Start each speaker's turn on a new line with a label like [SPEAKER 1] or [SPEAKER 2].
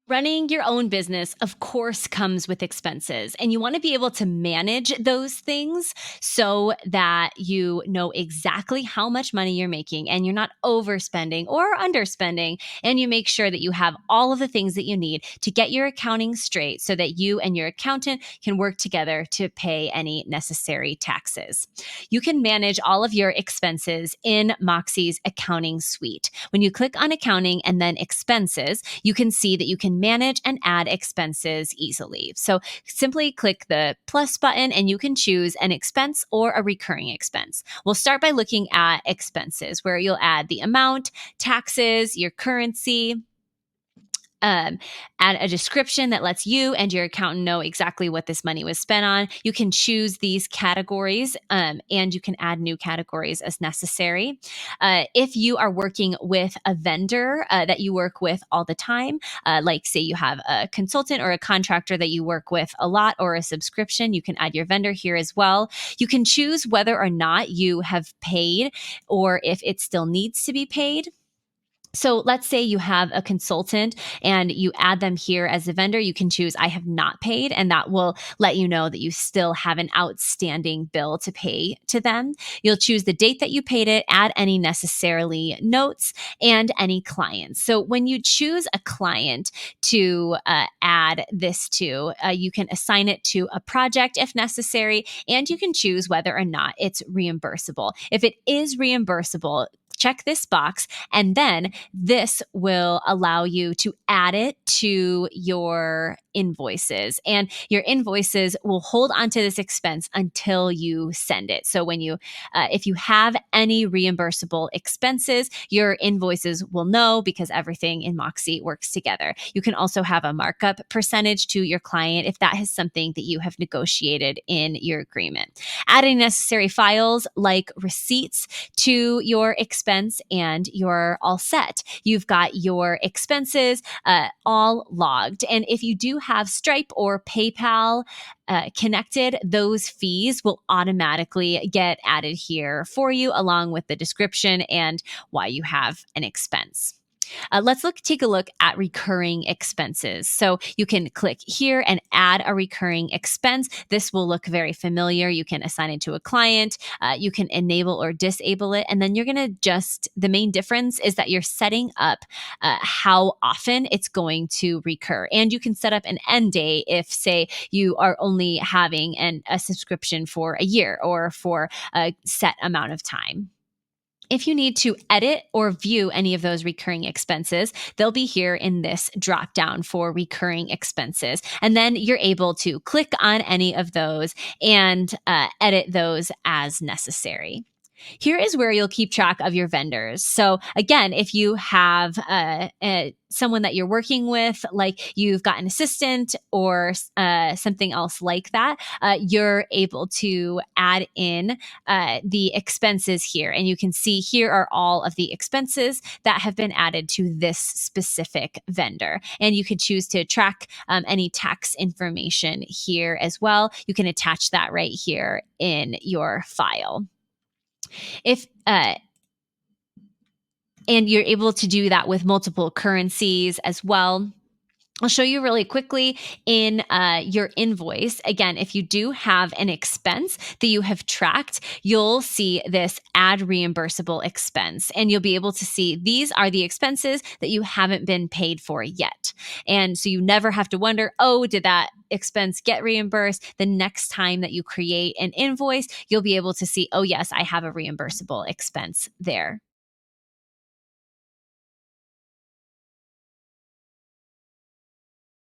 [SPEAKER 1] Running your own business, of course, comes with expenses, and you want to be able to manage those things so that you know exactly how much money you're making and you're not overspending or underspending. And you make sure that you have all of the things that you need to get your accounting straight so that you and your accountant can work together to pay any necessary taxes. You can manage all of your expenses in Moxie's accounting suite. When you click on accounting and then expenses, you can see that you can manage and add expenses easily. So simply click the plus button and you can choose an expense or a recurring expense. We'll start by looking at expenses, where you'll add the amount, taxes, your currency, um, add a description that lets you and your accountant know exactly what this money was spent on. You can choose these categories and you can add new categories as necessary. If you are working with a vendor that you work with all the time, like say you have a consultant or a contractor that you work with a lot, or a subscription, you can add your vendor here as well. You can choose whether or not you have paid or if it still needs to be paid. So let's say you have a consultant and you add them here as a vendor. You can choose I have not paid, and that will let you know that you still have an outstanding bill to pay to them. You'll choose the date that you paid it, add any necessarily notes, and any clients. So when you choose a client to add this to, you can assign it to a project if necessary, and you can choose whether or not it's reimbursable. If it is reimbursable, check this box, and then this will allow you to add it to your invoices, and your invoices will hold onto this expense until you send it. So if you have any reimbursable expenses, your invoices will know, because everything in Moxie works together. You can also have a markup percentage to your client if that is something that you have negotiated in your agreement. Adding necessary files like receipts to your expense, and you're all set. You've got your expenses all logged. And if you do have Stripe or PayPal connected, those fees will automatically get added here for you, along with the description and why you have an expense. Let's take a look at recurring expenses. So you can click here and add a recurring expense. This will look very familiar. You can assign it to a client. You can enable or disable it. And then you're going to the main difference is that you're setting up how often it's going to recur. And you can set up an end date if, say, you are only having a subscription for a year or for a set amount of time. If you need to edit or view any of those recurring expenses, they'll be here in this drop down for recurring expenses. And then you're able to click on any of those and edit those as necessary. Here is where you'll keep track of your vendors. So again, if you have someone that you're working with, like you've got an assistant or something else like that, you're able to add in the expenses here. And you can see here are all of the expenses that have been added to this specific vendor. And you could choose to track any tax information here as well. You can attach that right here in your file. If and you're able to do that with multiple currencies as well. I'll show you really quickly in your invoice. Again, if you do have an expense that you have tracked, you'll see this add reimbursable expense, and you'll be able to see these are the expenses that you haven't been paid for yet. And so you never have to wonder, oh, did that expense get reimbursed? The next time that you create an invoice, you'll be able to see, oh, yes, I have a reimbursable expense there.